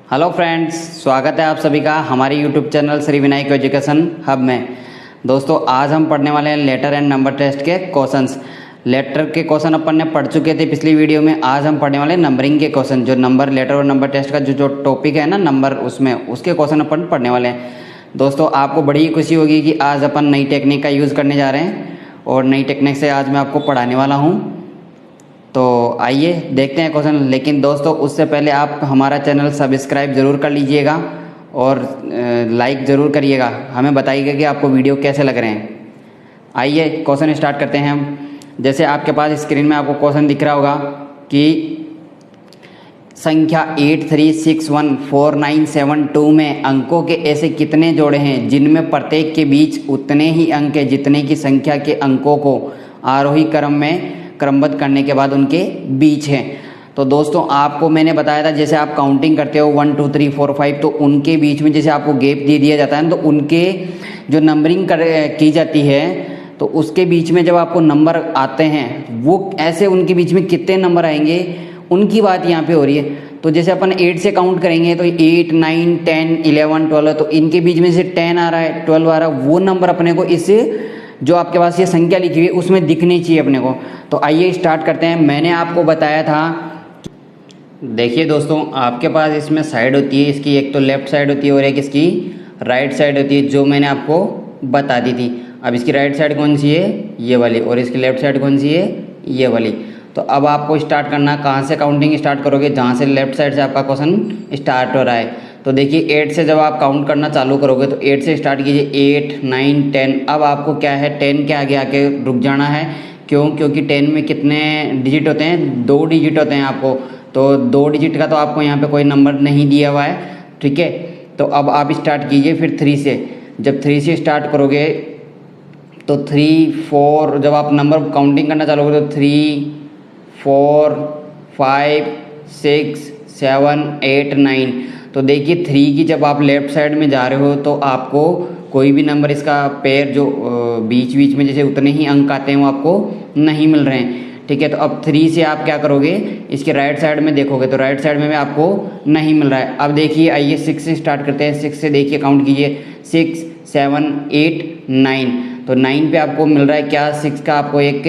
Hello friends, स्वागत है आप सभी का हमारे YouTube channel Shri Vinayak education hub में। दोस्तों, आज हम पढ़ने वाले हैं लेटर एंड नंबर टेस्ट के क्वेश्चंस। लेटर के क्वेश्चन अपन ने पढ़ चुके थे पिछली वीडियो में। आज हम पढ़ने वाले हैं नंबरिंग के क्वेश्चन, जो नंबर लेटर और नंबर टेस्ट का जो टॉपिक है ना नंबर, उसमें उसके क्वेश्चन अपन पढ़ने वाले हैं। दोस्तों, आपको बड़ी ही खुशी होगी कि आज अपन नई टेक्निक का यूज़ करने जा रहे हैं और नई टेक्निक से आज मैं आपको पढ़ाने वाला हूँ। तो आइए देखते हैं क्वेश्चन। लेकिन दोस्तों, उससे पहले आप हमारा चैनल सब्सक्राइब ज़रूर कर लीजिएगा और लाइक ज़रूर करिएगा। हमें बताइएगा कि आपको वीडियो कैसे लग रहे हैं। आइए क्वेश्चन स्टार्ट करते हैं हम। जैसे आपके पास स्क्रीन में आपको क्वेश्चन दिख रहा होगा कि संख्या 83614972 में अंकों के ऐसे कितने जोड़े हैं जिनमें प्रत्येक के बीच उतने ही अंक हैं जितने की संख्या के अंकों को आरोही क्रम में क्रमबद्ध करने के बाद उनके बीच हैं। तो दोस्तों, आपको मैंने बताया था जैसे आप काउंटिंग करते हो 1 2 3 4 5, तो उनके बीच में जैसे आपको गैप दे दिया जाता है, तो उनके जो नंबरिंग की जाती है तो उसके बीच में जब आपको नंबर आते हैं वो ऐसे उनके बीच में कितने नंबर आएंगे उनकी बात यहाँ पे हो रही है। तो जैसे अपन 8 से काउंट करेंगे तो 8 9 10 11 12, तो इनके बीच में से 10 आ रहा है, 12 आ रहा है, वो नंबर अपने को इस जो आपके पास ये संख्या लिखी हुई है उसमें दिखनी चाहिए अपने को। तो आइए स्टार्ट करते हैं। मैंने आपको बताया था, देखिए दोस्तों, आपके पास इसमें साइड होती है, इसकी एक तो लेफ्ट साइड होती है और एक इसकी राइट साइड होती है, जो मैंने आपको बता दी थी। अब इसकी राइट साइड कौन सी है? ये वाली। और इसकी लेफ्ट साइड कौन सी है? ये वाली। तो अब आपको स्टार्ट करना, कहाँ से काउंटिंग स्टार्ट करोगे? जहाँ से लेफ्ट साइड से आपका क्वेश्चन स्टार्ट हो रहा है। तो देखिए 8 से जब आप काउंट करना चालू करोगे तो 8 से स्टार्ट कीजिए, 8 9 10। अब आपको क्या है, 10 के आगे आके रुक जाना है। क्यों? क्योंकि 10 में कितने डिजिट होते हैं? 2 डिजिट होते हैं आपको। तो 2 डिजिट का तो आपको यहाँ पे कोई नंबर नहीं दिया हुआ है, ठीक है। तो अब आप स्टार्ट कीजिए फिर 3 से। जब 3 से स्टार्ट करोगे तो 3 4, जब आप नंबर काउंटिंग करना चालू करोगे तो 3 4 5 6 7 8 9। तो देखिए 3 की जब आप लेफ़्ट साइड में जा रहे हो तो आपको कोई भी नंबर इसका पेयर जो बीच बीच में जैसे उतने ही अंक आते हैं वो आपको नहीं मिल रहे हैं, ठीक है। तो अब 3 से आप क्या करोगे, इसके राइट साइड में देखोगे तो राइट साइड में भी आपको नहीं मिल रहा है। अब देखिए, आइए 6 से स्टार्ट करते हैं। 6 से देखिए, काउंट कीजिए, 6 7 8 9। तो 9 पे आपको मिल रहा है क्या? 6 का आपको एक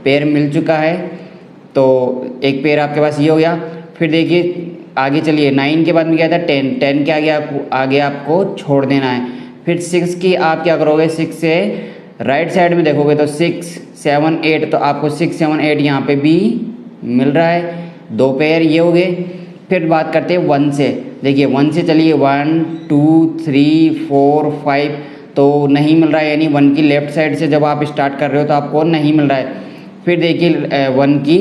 पेयर मिल चुका है। तो एक पेयर आपके पास ये हो गया। फिर देखिए आगे चलिए, 9 के बाद में क्या था? 10। 10 के आगे आपको छोड़ देना है। फिर 6 की आप क्या करोगे? 6 से राइट साइड में देखोगे तो 6 7 8, तो आपको 6 7 8 यहाँ पे भी मिल रहा है। 2 पेयर ये हो गए। फिर बात करते हैं 1 से। देखिए 1 से चलिए, 1 2 3 4 5, तो नहीं मिल रहा है, यानी 1 की लेफ्ट साइड से जब आप स्टार्ट कर रहे हो तो आपको नहीं मिल रहा है। फिर देखिए 1 की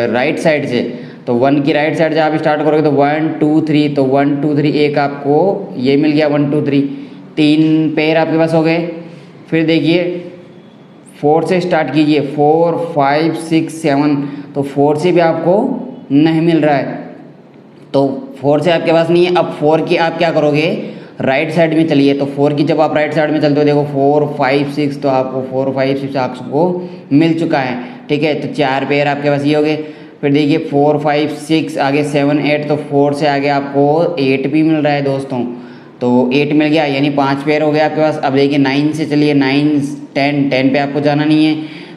राइट साइड से, तो 1 की राइट साइड से आप स्टार्ट करोगे तो 1 2 3, तो 1 2 3 एक आपको ये मिल गया, 1 2 3, 3 पेयर आपके पास हो गए। फिर देखिए 4 से स्टार्ट कीजिए, 4 5 6 7, तो 4 से भी आपको नहीं मिल रहा है। तो 4 से आपके पास नहीं है। अब 4 की आप क्या करोगे? राइट साइड में चलिए। तो 4 की जब आप राइट साइड में चलते हो देखो 4 5 6, तो आपको 4 5 6 आपको मिल चुका है, ठीक है। तो 4 पेयर आपके पास ये हो गए। फिर देखिए 4 5 6 आगे 7 8, तो 4 से आगे आपको 8 भी मिल रहा है दोस्तों। तो 8 मिल गया, यानी 5 पेयर हो गया आपके पास। अब देखिए 9 से चलिए, 9 10 10 पे आपको जाना नहीं है।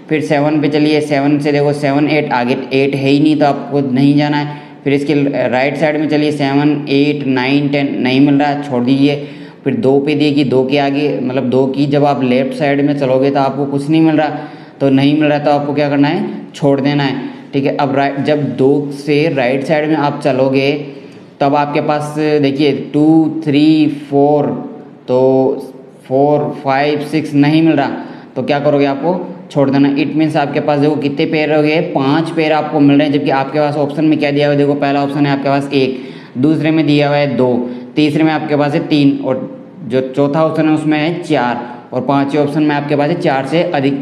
फिर 7 पे चलिए, 7 से देखो 7 8, आगे 8 है ही नहीं तो आपको नहीं जाना है। फिर इसके राइट साइड में चलिए, 7 8 9 10, नहीं मिल रहा है, छोड़ दीजिए। फिर 2 पे देखिए, 2 के आगे मतलब 2 की जब आप लेफ्ट साइड में चलोगे तो आपको कुछ नहीं मिल रहा, तो नहीं मिल रहा तो आपको क्या करना है? छोड़ देना है, ठीक है। अब जब 2 से राइट साइड में आप चलोगे तब आपके पास देखिए 2 3 4, तो 4 5 6 नहीं मिल रहा, तो क्या करोगे? आपको छोड़ देना। इट मीन्स आपके पास देखो कितने पेयर हो गए? 5 पेयर आपको मिल रहे हैं। जबकि आपके पास ऑप्शन में क्या दिया हुआ है? देखो पहला ऑप्शन है आपके पास 1, दूसरे में दिया हुआ है 2, तीसरे में आपके पास है 3, और जो चौथा ऑप्शन है उसमें है 4, और पाँचवें ऑप्शन में आपके पास है 4 से अधिक।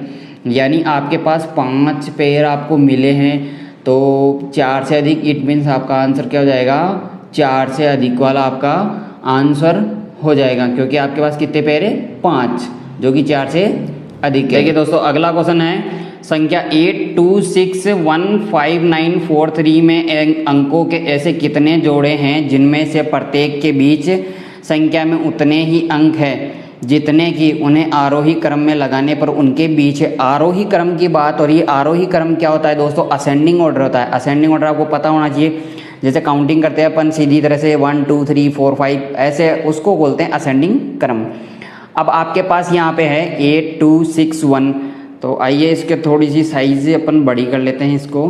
यानी आपके पास 5 पेयर आपको मिले हैं, तो 4 से अधिक, इट मीन्स आपका आंसर क्या हो जाएगा? 4 से अधिक वाला आपका आंसर हो जाएगा, क्योंकि आपके पास कितने पेयर है? 5, जो कि 4 से अधिक है। देखिए दोस्तों, अगला क्वेश्चन है संख्या 82615943 में अंकों के ऐसे कितने जोड़े हैं जिनमें से प्रत्येक के बीच संख्या में उतने ही अंक है जितने कि उन्हें आरोही क्रम में लगाने पर उनके बीच है। आरोही क्रम की बात हो रही है। आरोही क्रम क्या होता है दोस्तों? असेंडिंग ऑर्डर होता है। असेंडिंग ऑर्डर आपको पता होना चाहिए। जैसे काउंटिंग करते हैं अपन सीधी तरह से 1 2 3 4 5 ऐसे, उसको बोलते हैं असेंडिंग क्रम। अब आपके पास यहाँ पे है 8261, तो आइए इसके थोड़ी सी साइज अपन बड़ी कर लेते हैं इसको।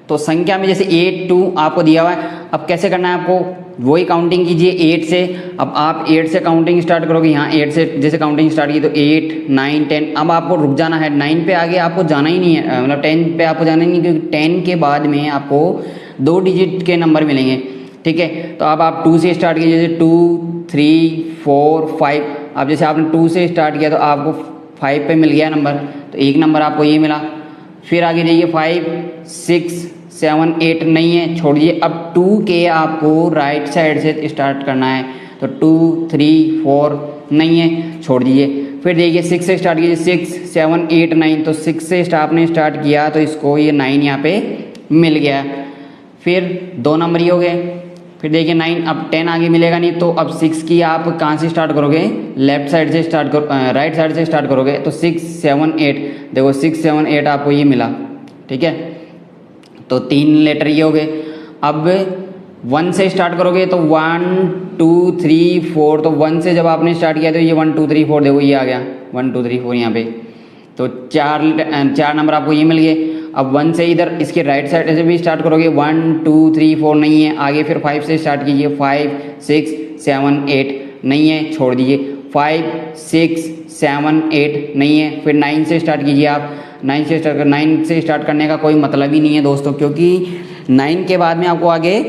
तो संख्या में जैसे 82 आपको दिया हुआ है। अब कैसे करना है आपको? वही काउंटिंग कीजिए 8 से। अब आप 8 से काउंटिंग स्टार्ट करोगे। यहाँ 8 से जैसे काउंटिंग स्टार्ट की तो 8 9 10। अब आपको रुक जाना है 9 पे, आगे आपको जाना ही नहीं है, मतलब 10 पे आपको जाना ही नहीं, क्योंकि 10 के बाद में आपको 2 डिजिट के नंबर मिलेंगे। ठीक है, तो अब आप 2 से स्टार्ट कीजिए, जैसे 2 3 4 5। अब जैसे आपने 2 से स्टार्ट किया तो आपको 5 पे मिल गया नंबर, तो एक नंबर आपको ये मिला। फिर आगे जाइए 5 6 7 8 नहीं है, छोड़िए। अब 2 के आपको राइट साइड से स्टार्ट करना है, तो 2 3 4 नहीं है, छोड़ दीजिए। फिर देखिए 6 से स्टार्ट कीजिए, 6 7 8 9। तो 6 से आपने स्टार्ट किया तो इसको ये 9 यहाँ पे मिल गया। फिर 2 नंबर ही हो गए। फिर देखिए 9, अब 10 आगे मिलेगा नहीं, तो अब 6 की आप कहाँ से स्टार्ट करोगे? लेफ्ट साइड से स्टार्ट करो, राइट साइड से स्टार्ट करोगे। तो 6 7 8, देखो 6 7 8 आपको ये मिला। ठीक है, तो 3 लेटर ये हो गए। अब 1 से स्टार्ट करोगे तो 1 2 3 4। तो 1 से जब आपने स्टार्ट किया तो ये 1 2 3 4, देखो ये आ गया 1 2 3 4 यहाँ पे। तो 4 नंबर आपको ये मिल गए। अब 1 से इधर इसके राइट साइड से भी स्टार्ट करोगे, 1 2 3 4 नहीं है, आगे फिर 5 से स्टार्ट कीजिए, 5 6 7 8 नहीं है, छोड़ दीजिए। 5 6 7 8 नहीं है, फिर 9 से स्टार्ट कीजिए आप। 9 से स्टार्ट करने का कोई मतलब ही नहीं है दोस्तों, क्योंकि 9 के बाद में आपको आगे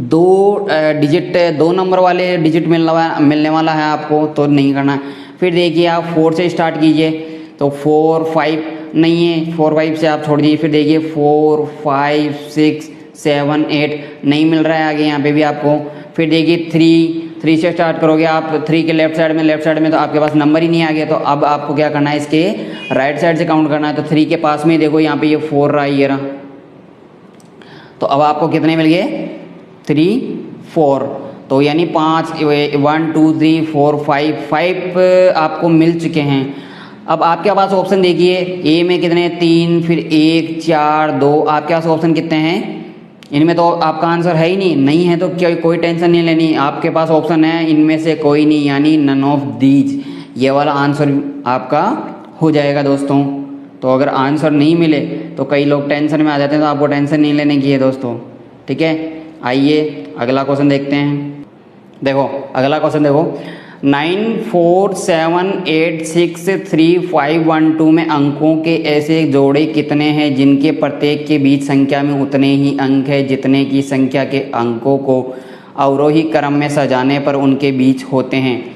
2 नंबर वाले डिजिट मिलने वाला है आपको, तो नहीं करना है। फिर देखिए आप 4 से स्टार्ट कीजिए, तो 4 5 नहीं है, 4 5 से आप छोड़ दीजिए। फिर देखिए 4 5 6 7 8 नहीं मिल रहा है आगे यहाँ पे भी आपको। फिर देखिए 3 से स्टार्ट करोगे आप, 3 के लेफ्ट साइड में तो आपके पास नंबर ही नहीं आ गया। तो अब आपको क्या करना है? इसके राइट साइड से काउंट करना है। तो 3 के पास में देखो यहाँ पे ये 4 रहा, ये रहा। तो अब आपको कितने मिल गए? 3 4। तो यानी 5 1 2 3 4 5 आपको मिल चुके हैं। अब आपके पास ऑप्शन देखिए, ए में कितने? 3, फिर 1 4 2। आपके पास ऑप्शन कितने हैं? इनमें तो आपका आंसर है ही नहीं है, तो कोई टेंशन नहीं लेनी। आपके पास ऑप्शन है इनमें से कोई नहीं, यानी नन ऑफ दीज, ये वाला आंसर आपका हो जाएगा दोस्तों। तो अगर आंसर नहीं मिले तो कई लोग टेंशन में आ जाते हैं, तो आपको टेंशन नहीं लेने की है दोस्तों। ठीक है, आइए अगला क्वेश्चन देखते हैं। देखो अगला क्वेश्चन देखो, 9 4 7 8 6 3 5 1 2 में अंकों के ऐसे जोड़े कितने हैं जिनके प्रत्येक के बीच संख्या में उतने ही अंक है जितने की संख्या के अंकों को अवरोही क्रम में सजाने पर उनके बीच होते हैं।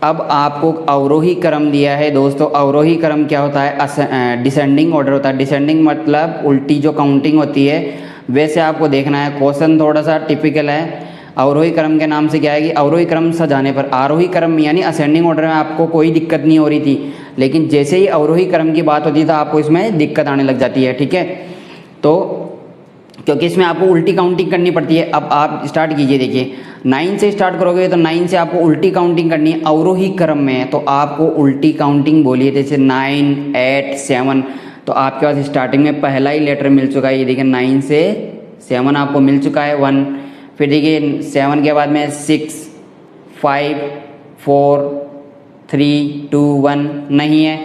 अब आपको अवरोही क्रम दिया है दोस्तों। अवरोही क्रम क्या होता है? डिसेंडिंग ऑर्डर होता है। डिसेंडिंग मतलब उल्टी जो काउंटिंग होती है वैसे आपको देखना है। क्वेश्चन थोड़ा सा टिपिकल है। अवरोही क्रम के नाम से क्या है कि अवरोही क्रम सजाने पर, आरोही क्रम यानी असेंडिंग ऑर्डर में आपको कोई दिक्कत नहीं हो रही थी, लेकिन जैसे ही अवरोही क्रम की बात होती है तो आपको इसमें दिक्कत आने लग जाती है। ठीक है, तो क्योंकि इसमें आपको उल्टी काउंटिंग करनी पड़ती है। अब आप स्टार्ट कीजिए, देखिए 9 से स्टार्ट करोगे तो 9 से आपको उल्टी काउंटिंग करनी है। अवरोही क्रम में तो आपको उल्टी काउंटिंग बोलिए, जैसे 9 8 7। तो आपके पास स्टार्टिंग में पहला ही लेटर मिल चुका है, ये देखिए 9 से 7 आपको मिल चुका है 1। फिर देखिए 7 के बाद में 6 5 4 3 2 1 नहीं है।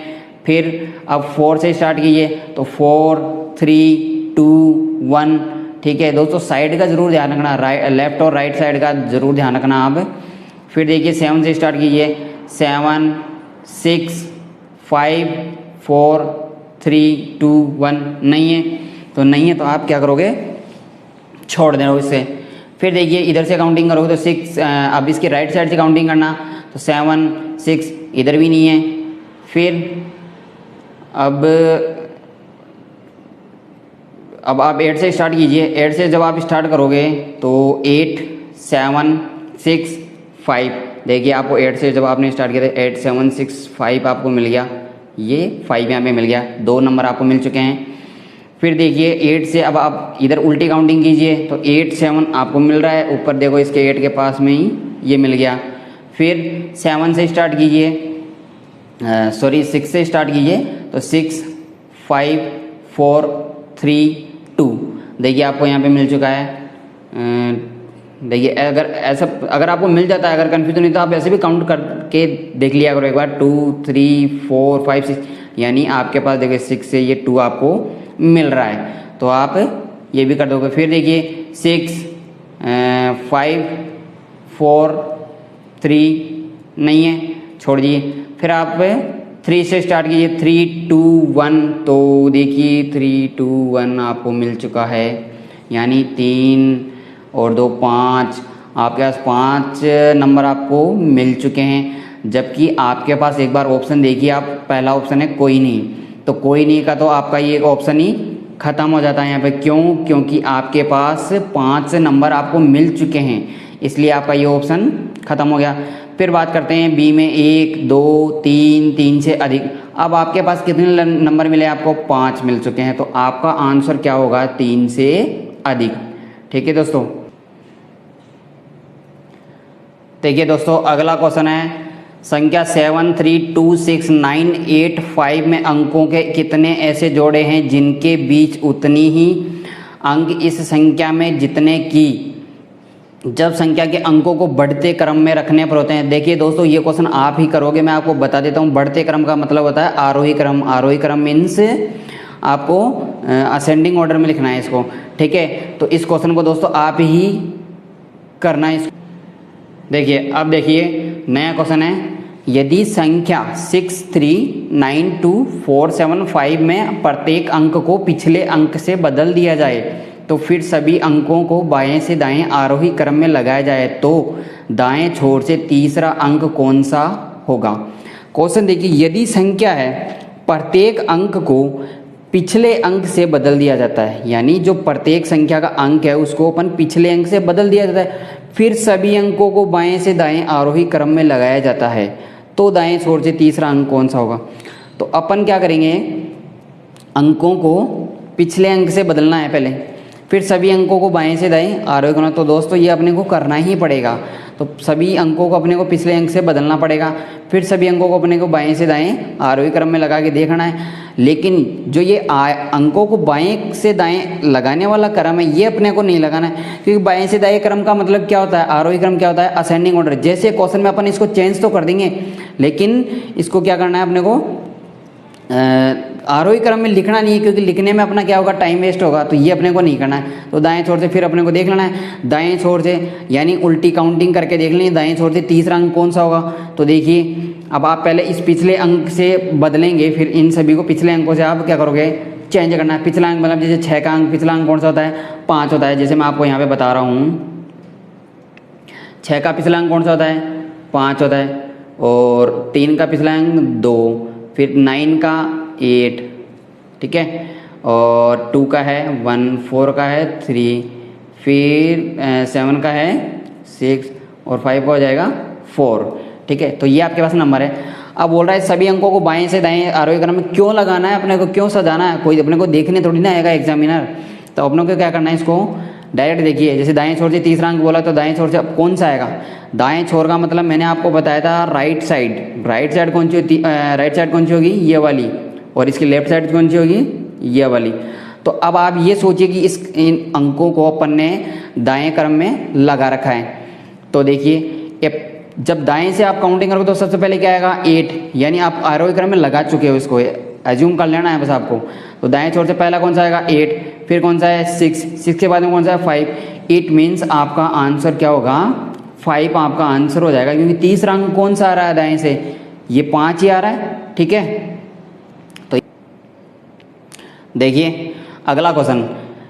फिर अब 4 से स्टार्ट कीजिए, तो 4 3 2 1। ठीक है दोस्तों, साइड का जरूर ध्यान रखना, लेफ्ट और राइट साइड का जरूर ध्यान रखना आप। फिर देखिए 7 से स्टार्ट कीजिए, 7 6 5 4 3 2 1 नहीं है। तो नहीं है तो आप क्या करोगे? छोड़ देना इससे। फिर देखिए इधर से काउंटिंग करोगे तो 6, अब इसके राइट साइड से काउंटिंग करना, तो 7 6 इधर भी नहीं है। फिर अब आप 8 से स्टार्ट कीजिए। 8 से जब आप स्टार्ट करोगे तो 8 7 6 5 देखिए आपको 8 से जब आपने स्टार्ट किया था 8765 आपको मिल गया, ये 5 यहाँ पे मिल गया, 2 नंबर आपको मिल चुके हैं। फिर देखिए 8 से अब आप इधर उल्टी काउंटिंग कीजिए तो 8 7 आपको मिल रहा है, ऊपर देखो इसके 8 के पास में ही ये मिल गया। फिर 7 से स्टार्ट कीजिए, सॉरी 6 से स्टार्ट कीजिए तो 6 5 4 3 2, देखिए आपको यहाँ पे मिल चुका है। देखिए अगर आपको मिल जाता है, अगर कन्फ्यूजन नहीं तो आप ऐसे भी काउंट करके देख लिया करो एक बार, 2 3 4 5 6, यानी आपके पास देखिए 6 से ये 2 आपको मिल रहा है, तो आप ये भी कर दोगे। फिर देखिए 6 5 4 3 नहीं है, छोड़ दीजिए। फिर आप 3 से स्टार्ट कीजिए, 3 2 1, तो देखिए 3 2 1 आपको मिल चुका है, यानी 3 और 2 5, आपके पास 5 नंबर आपको मिल चुके हैं। जबकि आपके पास एक बार ऑप्शन देखिए आप, पहला ऑप्शन है कोई नहीं, तो कोई नहीं का तो आपका ये ऑप्शन ही ख़त्म हो जाता है यहाँ पे। क्यों? क्योंकि आपके पास 5 नंबर आपको मिल चुके हैं, इसलिए आपका ये ऑप्शन ख़त्म हो गया। फिर बात करते हैं बी में 1 2 3, 3 से अधिक। अब आपके पास कितने नंबर मिले? आपको 5 मिल चुके हैं, तो आपका आंसर क्या होगा? 3 से अधिक। ठीक है दोस्तों, देखिए दोस्तों अगला क्वेश्चन है, संख्या 7 3 2 6 9 8 5 में अंकों के कितने ऐसे जोड़े हैं जिनके बीच उतनी ही अंक इस संख्या में जितने की जब संख्या के अंकों को बढ़ते क्रम में रखने पर होते हैं। देखिए दोस्तों ये क्वेश्चन आप ही करोगे, मैं आपको बता देता हूँ। बढ़ते क्रम का मतलब होता है आरोही क्रम। आरोही क्रम मीन्स आपको असेंडिंग ऑर्डर में लिखना है इसको। ठीक है, तो इस क्वेश्चन को दोस्तों आप ही करना है। देखिए अब देखिए नया क्वेश्चन है, यदि संख्या 6 3 9 2 4 7 5 में प्रत्येक अंक को पिछले अंक से बदल दिया जाए तो फिर सभी अंकों को बाएं से दाएं आरोही क्रम में लगाया जाए तो दाएं छोर से तीसरा अंक कौन सा होगा। क्वेश्चन देखिए, यदि संख्या है प्रत्येक अंक को पिछले अंक से बदल दिया जाता है, यानी जो प्रत्येक संख्या का अंक है उसको अपन पिछले अंक से बदल दिया जाता है, फिर सभी अंकों को बाएं से दाएं आरोही क्रम में लगाया जाता है तो दाएं छोर से तीसरा अंक कौन सा होगा। तो अपन क्या करेंगे, अंकों को पिछले अंक से बदलना है पहले, फिर सभी अंकों को बाएं से दाएं आरोही क्रम। तो दोस्तों ये अपने को करना ही पड़ेगा, तो सभी अंकों को अपने को पिछले अंक से बदलना पड़ेगा, फिर सभी अंकों को अपने को बाएं से दाएं आरोही क्रम में लगा के देखना है। लेकिन जो ये अंकों को बाएं से दाएं लगाने वाला क्रम है ये अपने को नहीं लगाना है, क्योंकि बाएं से दाएं क्रम का मतलब क्या होता है, आरोही क्रम क्या होता है, असेंडिंग ऑर्डर। जैसे क्वेश्चन में अपन इसको चेंज तो कर देंगे, लेकिन इसको क्या करना है अपने को आरोही क्रम में लिखना नहीं है, क्योंकि लिखने में अपना क्या होगा, टाइम वेस्ट होगा, तो ये अपने को नहीं करना है। तो दाएं छोर से फिर अपने को देख लेना है, दाएं छोर से यानी उल्टी काउंटिंग करके देख लें, दाएं छोर से तीसरा अंक कौन सा होगा। तो देखिए अब आप पहले इस पिछले अंक से बदलेंगे, फिर इन सभी को पिछले अंकों से आप क्या करोगे, चेंज करना है। पिछला अंक मतलब जैसे 6 का अंक पिछला अंक कौन सा होता है, 5 होता है। जैसे मैं आपको यहाँ पे बता रहा हूँ, 6 का पिछला अंक कौन सा होता है, 5 होता है, और 3 का पिछला अंक 2, फिर 9 का 8, ठीक है, और 2 का है 1, 4 का है 3, फिर 7 का है 6 और 5 का हो जाएगा 4। ठीक है, तो ये आपके पास नंबर है। अब बोल रहा है सभी अंकों को बाएं से दाएं आरोही क्रम में क्यों लगाना है, अपने को क्यों सजाना है, कोई अपने को देखने थोड़ी ना आएगा एग्जामिनर। तो अपनों को क्या करना है, इसको डायरेक्ट देखिए, जैसे दाएं छोर से तीसरा अंक बोला तो दाएं छोर से अब कौन सा आएगा, दाएं छोर का मतलब मैंने आपको बताया था राइट साइड। राइट साइड कौन सी होती, राइट साइड कौन सी होगी, ये वाली, और इसकी लेफ्ट साइड कौन सी होगी, ये वाली। तो अब आप ये सोचिए कि इन अंकों को अपन ने दाएं क्रम में लगा रखा है। तो देखिए जब दाएं से आप काउंटिंग करोगे तो सबसे पहले क्या आएगा, 8, यानी आप आरोही क्रम में लगा चुके हो, इसको एज्यूम कर लेना है बस आपको। तो दाएं छोर से पहला कौन सा आएगा, 8, फिर कौन सा है 6 के बाद में कौन सा है 5। इट मीन्स आपका आंसर क्या होगा, 5 आपका आंसर हो जाएगा, क्योंकि तीसरा अंक कौन सा आ रहा है दाएं से, ये 5 ही आ रहा है। ठीक है, तो देखिए अगला क्वेश्चन,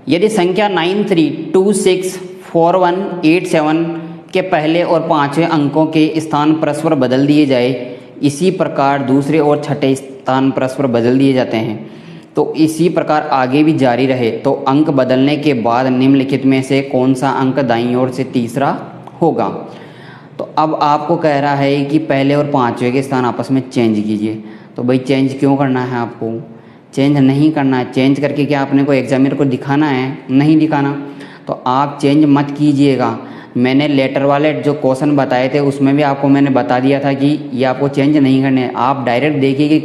यदि संख्या 9 3 2 6 4 1 8 7 के पहले और 5वें अंकों के स्थान परस्पर बदल दिए जाए, इसी प्रकार दूसरे और छठे स्थान परस्पर बदल दिए जाते हैं, तो इसी प्रकार आगे भी जारी रहे तो अंक बदलने के बाद निम्नलिखित में से कौन सा अंक दाईं ओर से तीसरा होगा। तो अब आपको कह रहा है कि पहले और पाँचवें के स्थान आपस में चेंज कीजिए। तो भाई चेंज क्यों करना है आपको? चेंज नहीं करना है। चेंज करके क्या आपने को एग्जामिनर को दिखाना है? नहीं दिखाना। तो आप चेंज मत कीजिएगा। मैंने लेटर वाले जो क्वेश्चन बताए थे उसमें भी आपको मैंने बता दिया था कि ये आपको चेंज नहीं करने हैं। आप डायरेक्ट देखिए कि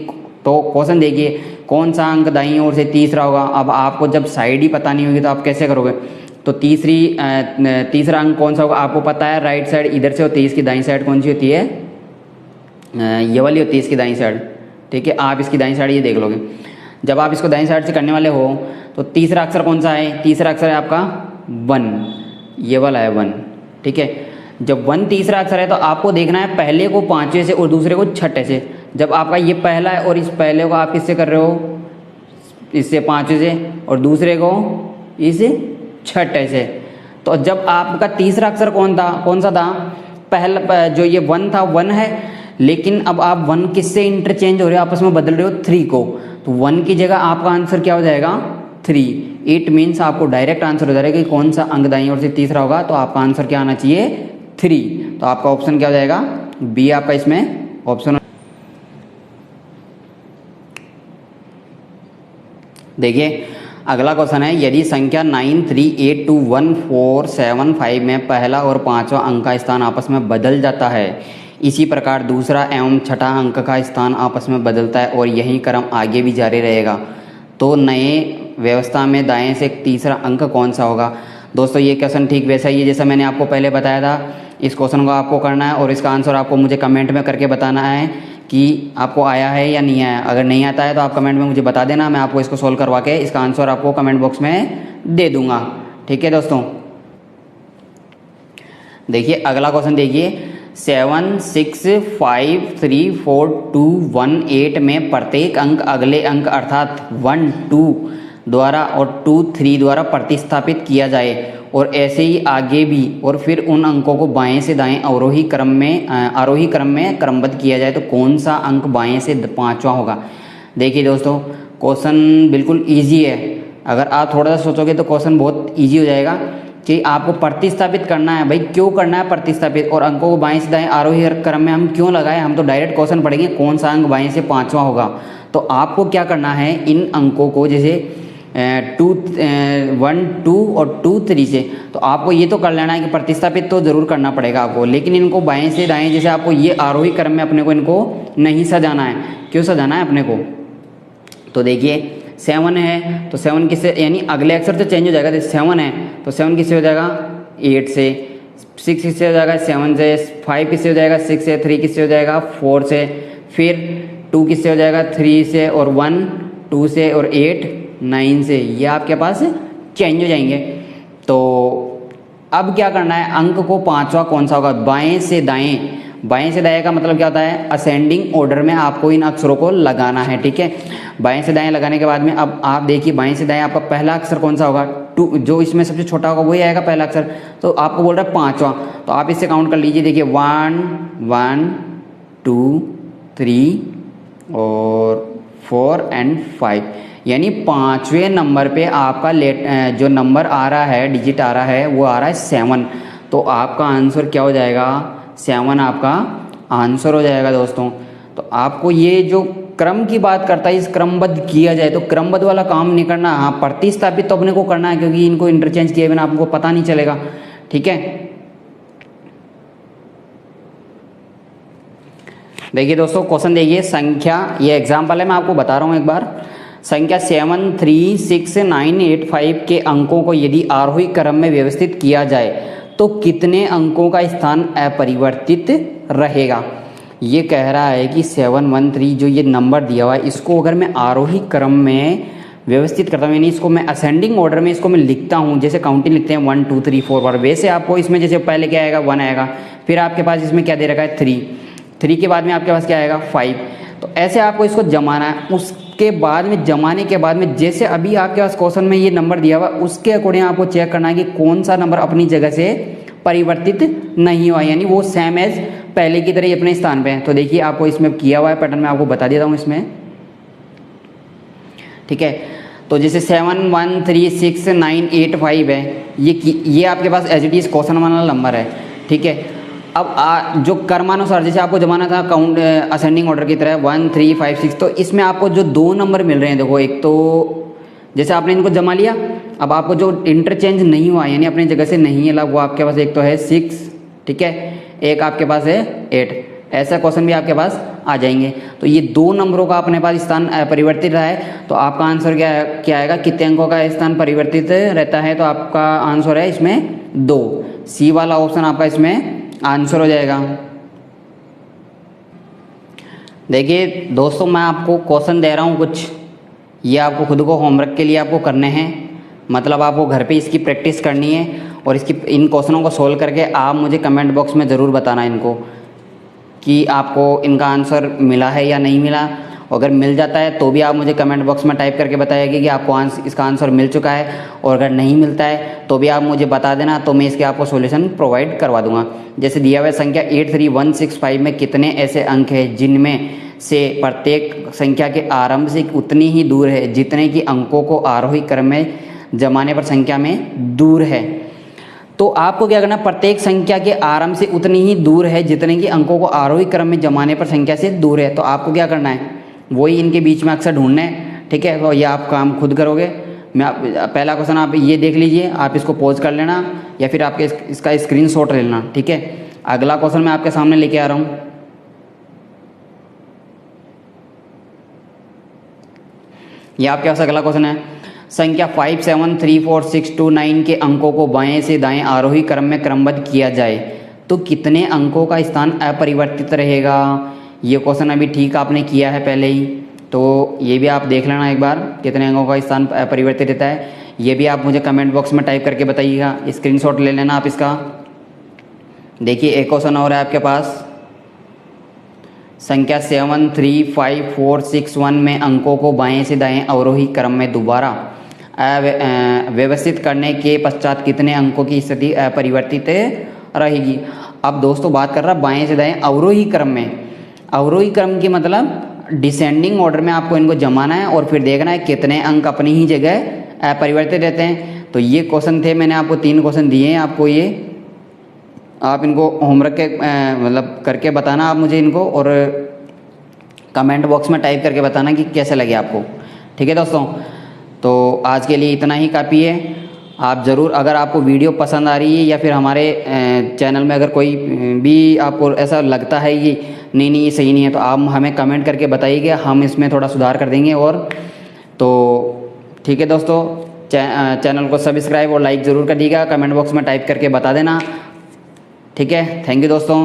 तो क्वेश्चन देखिए कौन सा अंक दाईं ओर से तीसरा होगा। अब आपको जब साइड ही पता नहीं होगी तो आप कैसे करोगे? तो तीसरा अंक कौन सा होगा आपको पता है, राइट साइड इधर से होती है, इसकी दाईं साइड कौन सी होती है? ये वाली होती है इसकी दाईं साइड। ठीक है, आप इसकी दाईं साइड ये देख लोगे। जब आप इसको दाईं साइड से करने वाले हो तो तीसरा अक्षर कौन सा है? तीसरा अक्षर है आपका 1, ये वाला है 1। ठीक है, जब 1 तीसरा अक्षर है तो आपको देखना है पहले को पाँचवें से और दूसरे को छठे से। जब आपका ये पहला है और इस पहले को आप किससे कर रहे हो? इससे पाँचवें से, और दूसरे को इस छठे से। तो जब आपका तीसरा अक्षर कौन सा था? पहला जो ये 1 था 1 है, लेकिन अब आप 1 किससे इंटरचेंज हो रहे हो? आपस में बदल रहे हो 3 को। तो 1 की जगह आपका आंसर क्या हो जाएगा? 3। इट मीन्स आपको डायरेक्ट आंसर हो जाएगा कि कौन सा अंक दाईं ओर से तीसरा होगा। तो आपका आंसर क्या आना चाहिए? 3। तो आपका ऑप्शन क्या हो जाएगा? बी आपका इसमें ऑप्शन। देखिए अगला क्वेश्चन है, यदि संख्या 9, 3, 8, 2, 1, 4, 7, 5 में पहला और पांचवा अंक का स्थान आपस में बदल जाता है, इसी प्रकार दूसरा एवं छठा अंक का स्थान आपस में बदलता है और यही क्रम आगे भी जारी रहेगा, तो नए व्यवस्था में दाएं से तीसरा अंक कौन सा होगा? दोस्तों ये क्वेश्चन ठीक वैसा ही है जैसा मैंने आपको पहले बताया था। इस क्वेश्चन को आपको करना है और इसका आंसर आपको मुझे कमेंट में करके बताना है कि आपको आया है या नहीं आया। अगर नहीं आता है तो आप कमेंट में मुझे बता देना, मैं आपको इसको सोल्व करवा के इसका आंसर आपको कमेंट बॉक्स में दे दूंगा। ठीक है दोस्तों, देखिए अगला क्वेश्चन देखिए, 7, 6, 5, 3, 4, 2, 1, 8 में प्रत्येक अंक अगले अंक अर्थात 1, 2 द्वारा और 2, 3 द्वारा प्रतिस्थापित किया जाए और ऐसे ही आगे भी, और फिर उन अंकों को बाएं से दाएं आरोही क्रम में क्रमबद्ध किया जाए तो कौन सा अंक बाएं से पांचवा होगा? देखिए दोस्तों क्वेश्चन बिल्कुल इजी है। अगर आप थोड़ा सा सोचोगे तो क्वेश्चन बहुत इजी हो जाएगा कि आपको प्रतिस्थापित करना है। भाई क्यों करना है प्रतिस्थापित, और अंकों को बाएं से दाएं आरोही क्रम में हम क्यों लगाए? हम तो डायरेक्ट क्वेश्चन पढ़ेंगे कौन सा अंक बाएं से पांचवा होगा। तो आपको क्या करना है, इन अंकों को जैसे 1, 2 और 2, 3 से, तो आपको ये तो कर लेना है कि प्रतिस्थापित तो जरूर करना पड़ेगा आपको, लेकिन इनको बाएं से दाएं जैसे आपको ये आरोही क्रम में अपने को इनको नहीं सजाना है। क्यों सजाना है अपने को? तो देखिए 7 है तो 7 किससे, यानी अगले अक्षर से चेंज हो जाएगा। जैसे 7 है तो 7 किससे हो जाएगा? 8 से। 6 किससे हो जाएगा? 7 से। 5 किससे हो जाएगा? 6 से। 3 किससे हो जाएगा? 4 से। फिर 2 किससे हो जाएगा? 3 से, और 1 2 से, और 8 9 से। ये आपके पास चेंज हो जाएंगे। तो अब क्या करना है, अंक को पांचवा कौन सा होगा? बाएं से दाएं। बाएं से दाएं का मतलब क्या होता है? असेंडिंग ऑर्डर में आपको इन अक्षरों को लगाना है। ठीक है, बाएं से दाएं लगाने के बाद में अब आप देखिए बाएं से दाएं आपका पहला अक्षर कौन सा होगा? 2, जो इसमें सबसे छोटा होगा वही आएगा पहला अक्षर। तो आपको बोल रहा है पांचवा, तो आप इससे काउंट कर लीजिए। देखिए 1, 1, 2, 3 और 4 एंड 5, यानी पांचवें नंबर पे आपका जो नंबर आ रहा है, डिजिट आ रहा है, वो आ रहा है 7। तो आपका आंसर क्या हो जाएगा? 7 आपका आंसर हो जाएगा दोस्तों। तो आपको ये जो क्रम की बात करता है, इस क्रमबद्ध किया जाए तो क्रमबद्ध वाला काम नहीं करना। हाँ, प्रतिस्थापित तो अपने को करना है क्योंकि इनको इंटरचेंज किए बिना आपको पता नहीं चलेगा। ठीक है, देखिए दोस्तों क्वेश्चन देखिए, संख्या, ये एग्जाम्पल है मैं आपको बता रहा हूँ एक बार। संख्या 7, 3, 6, 9, 8, 5 के अंकों को यदि आरोही क्रम में व्यवस्थित किया जाए तो कितने अंकों का स्थान अपरिवर्तित रहेगा? ये कह रहा है कि 7, 1, 3 जो ये नंबर दिया हुआ है, इसको अगर मैं आरोही क्रम में व्यवस्थित करता हूँ, यानी इसको मैं असेंडिंग ऑर्डर में इसको मैं लिखता हूँ, जैसे काउंटिंग लिखते हैं 1, 2, 3, 4 पर, वैसे आपको इसमें जैसे पहले क्या आएगा? 1 आएगा, फिर आपके पास इसमें क्या दे रखा है? 3 के बाद में आपके पास क्या आएगा? 5। तो ऐसे आपको इसको जमाना है। उसके बाद में जमाने के बाद में जैसे अभी आपके पास क्वेश्चन में ये नंबर दिया हुआ, उसके अकॉर्डिंग आपको चेक करना है कि कौन सा नंबर अपनी जगह से परिवर्तित नहीं हुआ, यानी वो सेम एज पहले की तरह ही अपने स्थान पे है। तो देखिए आपको इसमें किया हुआ है पैटर्न, में आपको बता देता हूँ इसमें। ठीक है, तो जैसे 7, 1, 3, 6, 9, 8, 5 है, ये आपके पास एज इट इज क्वेश्चन वाला नंबर है। ठीक है, अब जो क्रमानुसार जैसे आपको जमाना था काउंट असेंडिंग ऑर्डर की तरह 1 3 5 6, तो इसमें आपको जो 2 नंबर मिल रहे हैं, देखो एक तो जैसे आपने इनको जमा लिया, अब आपको जो इंटरचेंज नहीं हुआ यानी अपनी जगह से नहीं हिला, वो आपके पास एक तो है 6, ठीक है, एक आपके पास है 8। ऐसा क्वेश्चन भी आपके पास आ जाएंगे। तो ये 2 नंबरों का अपने पास स्थान परिवर्तित रहा है, तो आपका आंसर क्या आएगा, कितने अंकों का स्थान परिवर्तित रहता है, तो आपका आंसर है इसमें 2। सी वाला ऑप्शन आपका इसमें आंसर हो जाएगा। देखिए दोस्तों, मैं आपको क्वेश्चन दे रहा हूँ कुछ, ये आपको खुद को होमवर्क के लिए आपको करने हैं, मतलब आपको घर पे इसकी प्रैक्टिस करनी है और इन क्वेश्चनों को सोल्व करके आप मुझे कमेंट बॉक्स में ज़रूर बताना इनको कि आपको इनका आंसर मिला है या नहीं मिला। अगर मिल जाता है तो भी आप मुझे कमेंट बॉक्स में टाइप करके बताइएगा कि आपको इसका आंसर मिल चुका है, और अगर नहीं मिलता है तो भी आप मुझे बता देना, तो मैं इसके आपको सॉल्यूशन प्रोवाइड करवा दूंगा। जैसे दिया हुआ संख्या 83165 में कितने ऐसे अंक हैं जिनमें से प्रत्येक संख्या के आरंभ से उतनी ही दूर है जितने की अंकों को आरोही क्रम में जमाने पर संख्या में दूर है। तो आपको क्या करना, प्रत्येक संख्या के आरंभ से उतनी ही दूर है जितने की अंकों को आरोही क्रम में जमाने पर संख्या से दूर है। तो आपको क्या करना है, वही इनके बीच में अक्सर ढूंढना है, ठीक है। तो ये आप काम खुद करोगे। पहला क्वेश्चन आप ये देख लीजिए, आप इसको पॉज कर लेना या फिर आपके इसका स्क्रीनशॉट ले लेना, ठीक है। अगला क्वेश्चन मैं आपके सामने लेके आ रहा हूँ। ये आपके पास अगला क्वेश्चन है, संख्या 5 7 3 4 6 2 9 के अंकों को बाएं से दाएं आरोही क्रम में क्रमबद्ध किया जाए तो कितने अंकों का स्थान अपरिवर्तित रहेगा। ये क्वेश्चन अभी ठीक आपने किया है पहले ही, तो ये भी आप देख लेना एक बार, कितने अंकों का स्थान अपरिवर्तित रहता है। ये भी आप मुझे कमेंट बॉक्स में टाइप करके बताइएगा, स्क्रीनशॉट ले लेना आप इसका। देखिए एक क्वेश्चन और है आपके पास, संख्या 7 3 5 4 6 1 में अंकों को बाएं से दाएं अवरोही क्रम में दोबारा व्यवस्थित करने के पश्चात कितने अंकों की स्थिति अपरिवर्तित रहेगी। अब दोस्तों बात कर रहा बाएं से दाएं अवरोही क्रम में, अवरोही क्रम की मतलब डिसेंडिंग ऑर्डर में आपको इनको जमाना है और फिर देखना है कितने अंक अपनी ही जगह अपरिवर्तित रहते हैं। तो ये क्वेश्चन थे, मैंने आपको 3 क्वेश्चन दिए हैं आपको, ये आप इनको होमवर्क के मतलब करके बताना आप मुझे इनको, और कमेंट बॉक्स में टाइप करके बताना कि कैसे लगे आपको, ठीक है दोस्तों। तो आज के लिए इतना ही काफ़ी है। आप ज़रूर, अगर आपको वीडियो पसंद आ रही है या फिर हमारे चैनल में अगर कोई भी आपको ऐसा लगता है कि नहीं ये सही नहीं है, तो आप हमें कमेंट करके बताइएगा, हम इसमें थोड़ा सुधार कर देंगे। और तो ठीक है दोस्तों, चैनल को सब्सक्राइब और लाइक ज़रूर कर दीजिएगा, कमेंट बॉक्स में टाइप करके बता देना, ठीक है। थैंक यू दोस्तों।